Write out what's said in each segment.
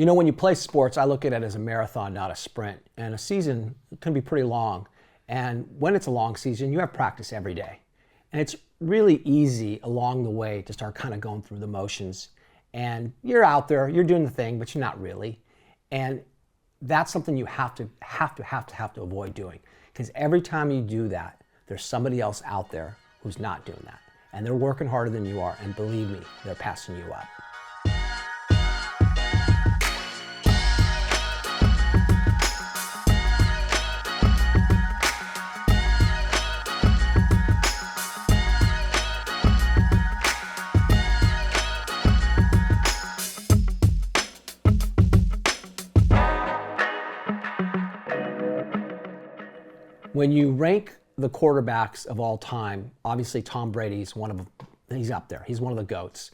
You know, when you play sports, I look at it as a marathon, not a sprint. And a season can be pretty long. And when it's a long season, you have practice every day. And it's really easy along the way to start kind of going through the motions. And you're out there, you're doing the thing, but you're not really. And that's something you have to avoid doing. Because every time you do that, there's somebody else out there who's not doing that. And they're working harder than you are. And believe me, they're passing you up. When you rank the quarterbacks of all time, obviously Tom Brady's he's up there. He's one of the GOATs.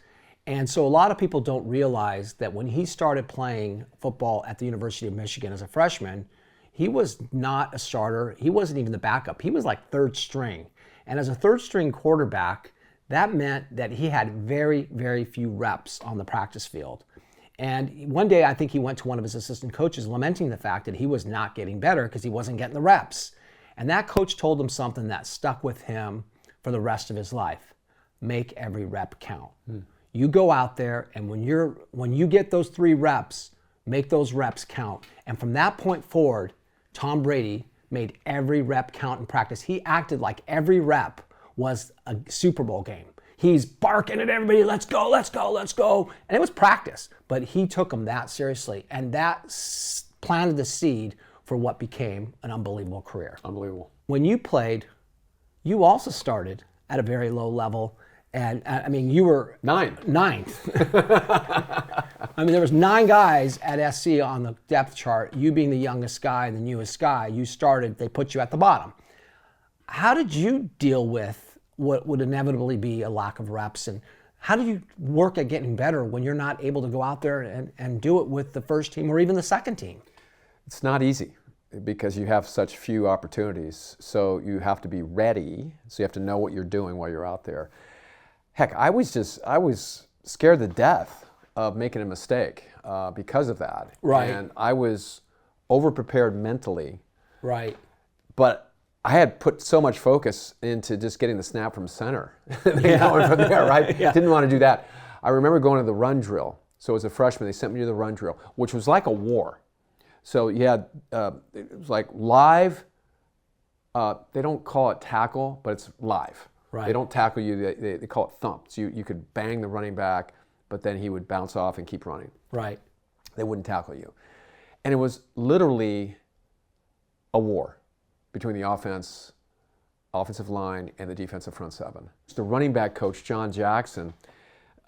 And so a lot of people don't realize that when he started playing football at the University of Michigan as a freshman, he was not a starter. He wasn't even the backup. He was like third string. And as a third string quarterback, that meant that he had very, very few reps on the practice field. And one day I think he went to one of his assistant coaches lamenting the fact that he was not getting better because he wasn't getting the reps. And that coach told him something that stuck with him for the rest of his life. Make every rep count. You go out there, and when you get those 3 reps, make those reps count. And from that point forward, Tom Brady made every rep count in practice. He acted like every rep was a Super Bowl game. He's barking at everybody, let's go, let's go, let's go. And it was practice, but he took them that seriously. And that planted the seed for what became an unbelievable career. Unbelievable. When you played, you also started at a very low level. And I mean, you were ninth. I mean, there was 9 guys at SC on the depth chart. You being the youngest guy and the newest guy, you started, they put you at the bottom. How did you deal with what would inevitably be a lack of reps? And how do you work at getting better when you're not able to go out there and do it with the first team or even the second team? It's not easy because you have such few opportunities. So you have to be ready. So you have to know what you're doing while you're out there. Heck, I was scared to death of making a mistake because of that. Right. And I was over-prepared mentally. Right. But I had put so much focus into just getting the snap from center. Going from there, right? Yeah. Didn't want to do that. I remember going to the run drill. So as a freshman, they sent me to the run drill, which was like a war. So you had, it was like live, they don't call it tackle, but it's live. Right. They don't tackle you, they call it thump. So you could bang the running back, but then he would bounce off and keep running. Right. They wouldn't tackle you. And it was literally a war between the offensive line, and the defensive front 7. The running back coach, John Jackson,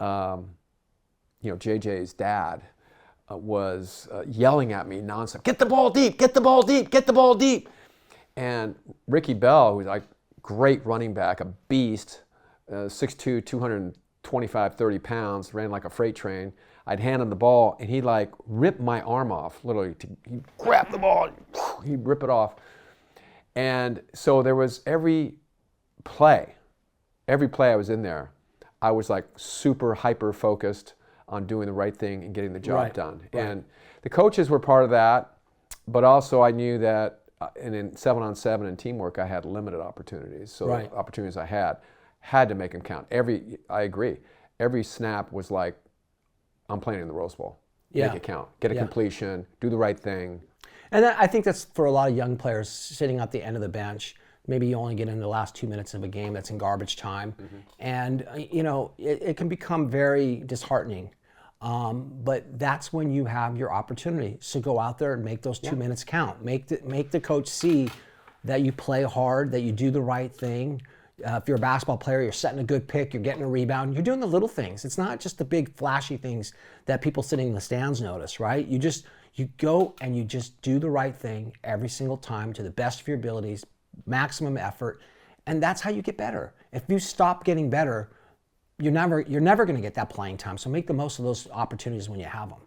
JJ's dad, was yelling at me nonstop, get the ball deep, get the ball deep, get the ball deep. And Ricky Bell, who's like great running back, a beast, 6'2", 225, 30 pounds, ran like a freight train. I'd hand him the ball, and he'd like rip my arm off, literally. He'd grab the ball, he'd rip it off. And so there was every play I was in there, I was like super hyper focused on doing the right thing and getting the job done. Right. And the coaches were part of that, but also I knew that and in 7-on-7 and teamwork, I had limited opportunities. So opportunities I had to make them count. I agree. Every snap was like, I'm playing in the Rose Bowl. Make it count. Get a completion. Do the right thing. And I think that's for a lot of young players sitting at the end of the bench. Maybe you only get in the last 2 minutes of a game that's in garbage time. Mm-hmm. And, it can become very disheartening. But that's when you have your opportunity. So go out there and make those 2 minutes count. Make the coach see that you play hard, that you do the right thing. If you're a basketball player, you're setting a good pick, you're getting a rebound, you're doing the little things. It's not just the big flashy things that people sitting in the stands notice, right? You go and you just do the right thing every single time to the best of your abilities, maximum effort, and that's how you get better. If you stop getting better, you're never going to get that playing time. So make the most of those opportunities when you have them.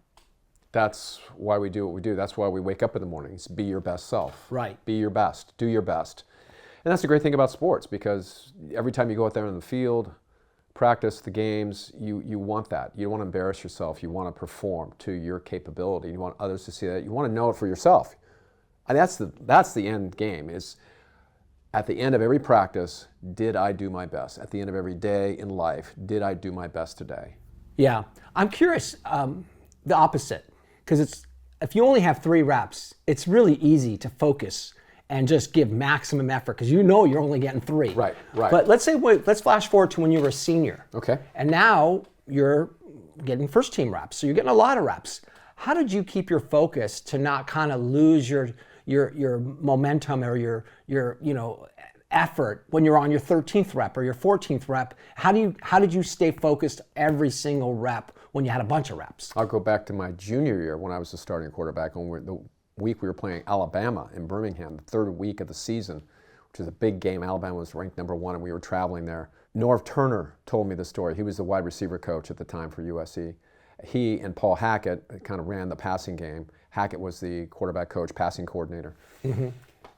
That's why we do what we do. That's why we wake up in the mornings. Be your best self. Right. Be your best. Do your best. And that's the great thing about sports, because every time you go out there on the field, practice, the games, you want that. You don't want to embarrass yourself. You want to perform to your capability. You want others to see that. You want to know it for yourself. And that's the end game, is at the end of every practice, did I do my best? At the end of every day in life, did I do my best today? Yeah. I'm curious, the opposite, because if you only have 3 reps, it's really easy to focus and just give maximum effort because you're only getting 3. Right. But let's flash forward to when you were a senior. Okay. And now you're getting first team reps, so you're getting a lot of reps. How did you keep your focus to not kind of lose your momentum or your effort when you're on your 13th rep or your 14th rep? How did you stay focused every single rep when you had a bunch of reps? I'll go back to my junior year when I was the starting quarterback. The week we were playing Alabama in Birmingham, the 3rd week of the season, which is a big game. Alabama was ranked number 1, and we were traveling there. Norv Turner told me the story. He was the wide receiver coach at the time for USC. He and Paul Hackett kind of ran the passing game. Hackett was the quarterback coach, passing coordinator. Mm-hmm.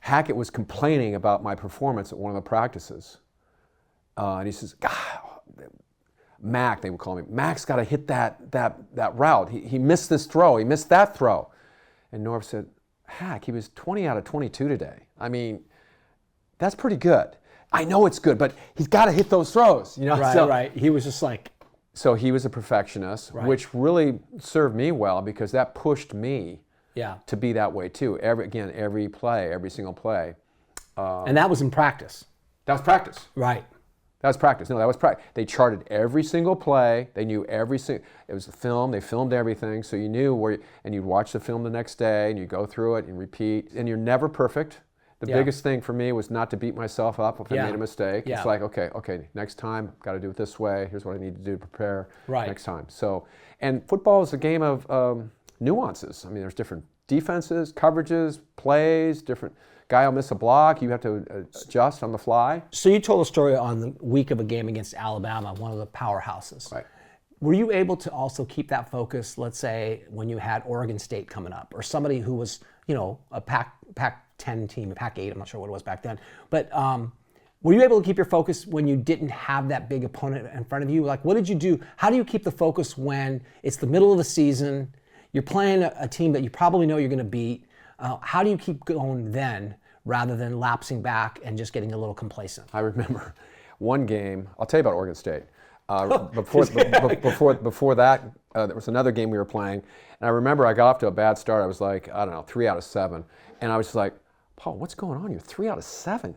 Hackett was complaining about my performance at one of the practices. And he says, God, Mac, they would call me, Mac's got to hit that route. He missed this throw. He missed that throw. And Norv said, Hack, he was 20 out of 22 today. I mean, that's pretty good. I know it's good, but he's got to hit those throws. Right. He was just like. So he was a perfectionist, right, which really served me well because that pushed me to be that way too. Every play, every single play. And that was in practice. That was practice. Right. That was practice. No, that was practice. They charted every single play. They knew it was a film. They filmed everything. So you knew and you'd watch the film the next day and you go through it and repeat. And you're never perfect. The biggest thing for me was not to beat myself up if I made a mistake. It's like, okay, next time, got to do it this way. Here's what I need to do to prepare next time. So, and football is a game of nuances. I mean, there's different defenses, coverages, plays, different. Guy will miss a block, you have to adjust on the fly. So you told a story on the week of a game against Alabama, one of the powerhouses. Right. Were you able to also keep that focus, let's say, when you had Oregon State coming up, or somebody who was, a Pac-10 team, a Pac-8, I'm not sure what it was back then, but were you able to keep your focus when you didn't have that big opponent in front of you? Like, what did you do? How do you keep the focus when it's the middle of the season, you're playing a team that you probably know you're going to beat? How do you keep going then rather than lapsing back and just getting a little complacent? I remember one game, I'll tell you about Oregon State. Before that, there was another game we were playing, and I remember I got off to a bad start. I was like, 3 out of 7. And I was just like, Paul, what's going on? You're 3 out of 7.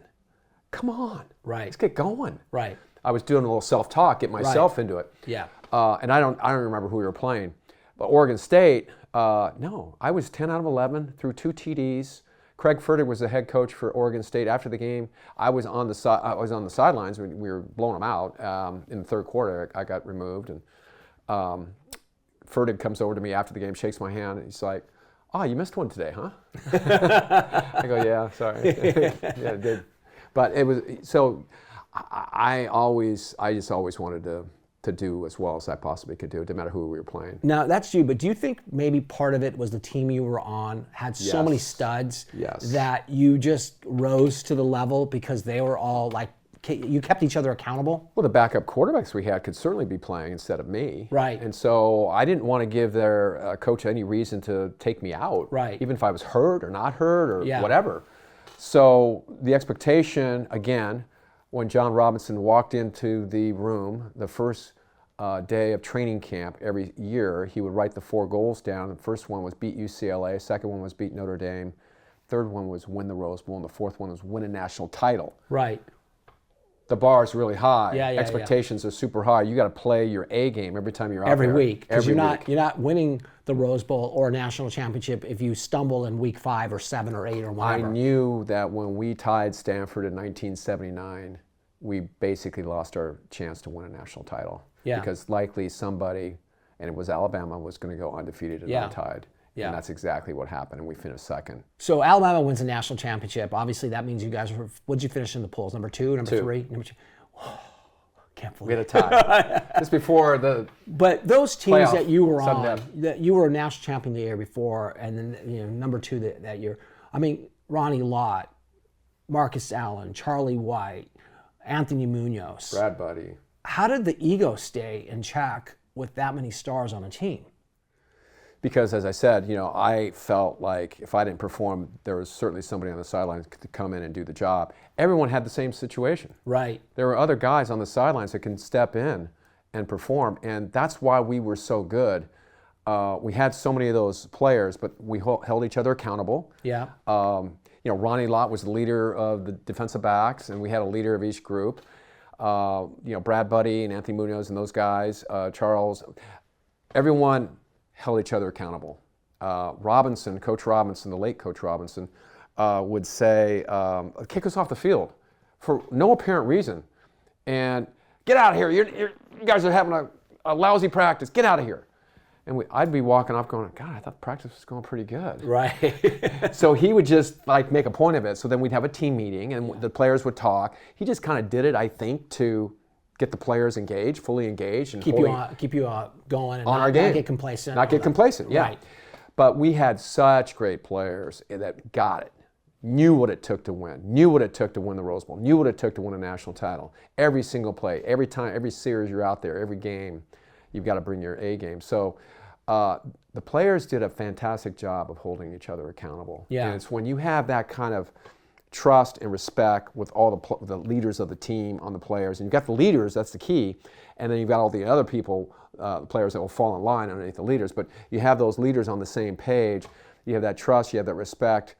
Come on. Right. Let's get going. Right. I was doing a little self-talk, get myself into it. Yeah. And I don't remember who we were playing. But Oregon State, no, I was 10 out of 11 through 2 TDs. Craig Furtick was the head coach for Oregon State. After the game, I was on the sidelines when we were blowing them out. In the 3rd quarter, I got removed, and Furtick comes over to me after the game, shakes my hand, and he's like, "Oh, you missed one today, huh?" I go, "Yeah, sorry." Yeah, it did. But it was so. I just always wanted to do as well as I possibly could do. It didn't matter who we were playing. Now, that's you, but do you think maybe part of it was the team you were on had so many studs that you just rose to the level because they were all like, you kept each other accountable? Well, the backup quarterbacks we had could certainly be playing instead of me. Right. And so I didn't want to give their coach any reason to take me out. Right. Even if I was hurt or not hurt or whatever. So the expectation, again, when John Robinson walked into the room, the first day of training camp every year, he would write the 4 goals down. The first one was beat UCLA, second one was beat Notre Dame, third one was win the Rose Bowl, and the fourth one was win a national title. Right. The bar is really high. Expectations are super high. You got to play your A game every time you're out every there. Week, because you're not winning the Rose Bowl or a national championship if you stumble in week 5 or 7 or 8 or whatever. I knew that when we tied Stanford in 1979, we basically lost our chance to win a national title. Yeah. Because likely somebody, and it was Alabama, was going to go undefeated and untied. Yeah. And that's exactly what happened, and we finished 2nd. So Alabama wins a national championship. Obviously, that means you guys were, what did you finish in the polls? Number 2, number 3? Number 2. Oh, can't believe we had a tie. Just before the But those teams that you were on, that you were a national champion the year before, and then number 2 that year. I mean, Ronnie Lott, Marcus Allen, Charlie White, Anthony Munoz. Brad Buddy. how did the ego stay in check with that many stars on a team? Because as I said, I felt like if I didn't perform, there was certainly somebody on the sidelines to come in and do the job. Everyone had the same situation. Right. There were other guys on the sidelines that can step in and perform, and that's why we were so good. We had so many of those players, but we held each other accountable. Yeah. Ronnie Lott was the leader of the defensive backs, and we had a leader of each group. Brad Buddy and Anthony Munoz and those guys, Charles, everyone held each other accountable. Coach Robinson, the late Coach Robinson, would say, kick us off the field for no apparent reason. And get out of here, you guys are having a lousy practice, get out of here. And I'd be walking off going, God, I thought practice was going pretty good. Right. So he would just make a point of it. So then we'd have a team meeting and the players would talk. He just kind of did it, I think, to get the players engaged, fully engaged. And keep you going and on our game. Not get complacent. Not get complacent, yeah. Right. But we had such great players that got it, knew what it took to win, knew what it took to win the Rose Bowl, knew what it took to win a national title. Every single play, every time, every series you're out there, every game, you've got to bring your A game. So the players did a fantastic job of holding each other accountable. Yeah. And it's when you have that kind of trust and respect with all the leaders of the team on the players, and you've got the leaders, that's the key, and then you've got all the other people, players that will fall in line underneath the leaders, but you have those leaders on the same page, you have that trust, you have that respect,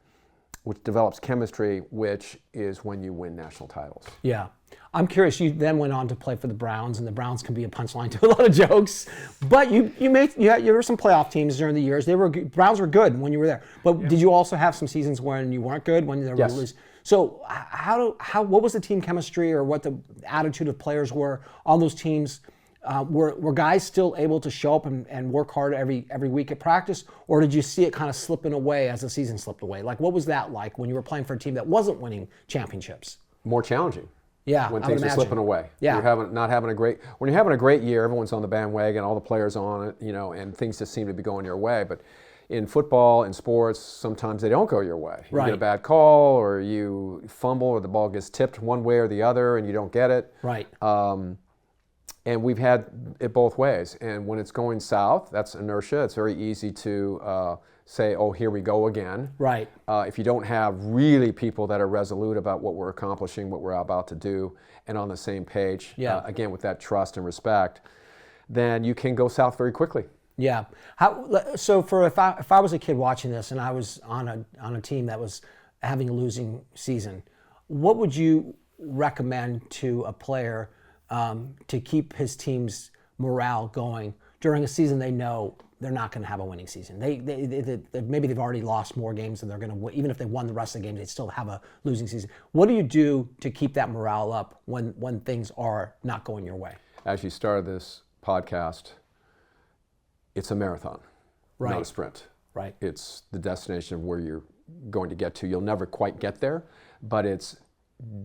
which develops chemistry, which is when you win national titles. Yeah. I'm curious, you then went on to play for the Browns, and the Browns can be a punchline to a lot of jokes, but you were some playoff teams during the years. Browns were good when you were there, but did you also have some seasons when you weren't good, when they were losing? So what was the team chemistry, or what the attitude of players were on those teams? Were guys still able to show up and work hard every week at practice, or did you see it kind of slipping away as the season slipped away? Like, what was that like when you were playing for a team that wasn't winning championships? More challenging. Yeah, when things are slipping away. Yeah. When you're having a great year, everyone's on the bandwagon, all the players on it, and things just seem to be going your way. But in football, in sports, sometimes they don't go your way. You get a bad call, or you fumble, or the ball gets tipped one way or the other, and you don't get it. Right. And we've had it both ways. And when it's going south, that's inertia. It's very easy to say, oh, here we go again. Right. If you don't have really people that are resolute about what we're accomplishing, what we're about to do, and on the same page, again, with that trust and respect, then you can go south very quickly. Yeah. So if I was a kid watching this and I was on a team that was having a losing season, what would you recommend to a player to keep his team's morale going during a season they know they're not going to have a winning season? Maybe they've already lost more games than they're going to win. Even if they won the rest of the games, they'd still have a losing season. What do you do to keep that morale up when things are not going your way? As you started this podcast, it's a marathon, not a sprint. Right. It's the destination of where you're going to get to. You'll never quite get there, but it's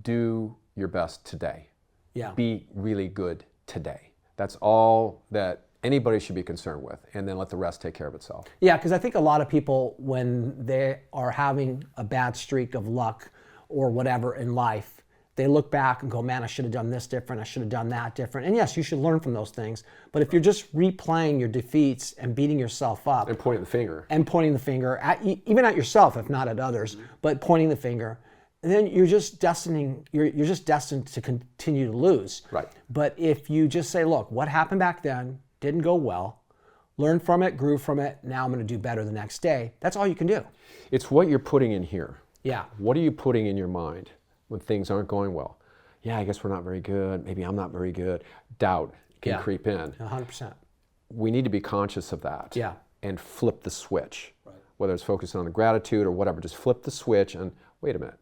do your best today. Yeah. Be really good today. That's all that anybody should be concerned with, and then let the rest take care of itself. Yeah, because I think a lot of people, when they are having a bad streak of luck or whatever in life, they look back and go, man, I should have done this different, I should have done that different. And yes, you should learn from those things, but if you're just replaying your defeats and beating yourself up. And pointing the finger. Even at yourself, if not at others, but pointing the finger, then you're just destined to continue to lose. Right. But if you just say, look, what happened back then didn't go well, learn from it, grew from it, now I'm going to do better the next day. That's all you can do. It's what you're putting in here. Yeah. What are you putting in your mind when things aren't going well? Yeah, I guess we're not very good. Maybe I'm not very good. Doubt can creep in. 100%. We need to be conscious of that. Yeah. And flip the switch. Right. Whether it's focusing on the gratitude or whatever, just flip the switch and wait a minute.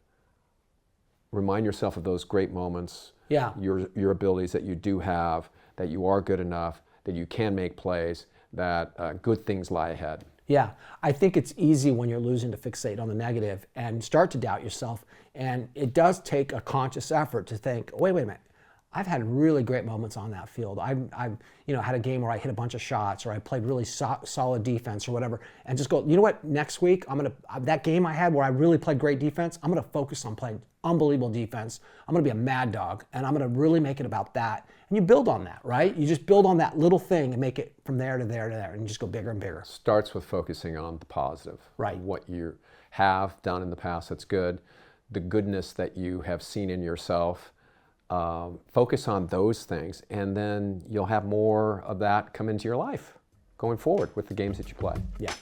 Remind yourself of those great moments. Yeah. Your abilities that you do have, that you are good enough, that you can make plays, that good things lie ahead. Yeah, I think it's easy when you're losing to fixate on the negative and start to doubt yourself. And it does take a conscious effort to think, wait a minute. I've had really great moments on that field. I've had a game where I hit a bunch of shots, or I played really solid defense or whatever, and just go, you know what, next week, that game I had where I really played great defense, I'm gonna focus on playing unbelievable defense. I'm gonna be a mad dog, and I'm gonna really make it about that. And you build on that, right? You just build on that little thing and make it from there to there to there, and you just go bigger and bigger. Starts with focusing on the positive. Right. What you have done in the past that's good, the goodness that you have seen in yourself. Focus on those things, and then you'll have more of that come into your life going forward with the games that you play. Yeah.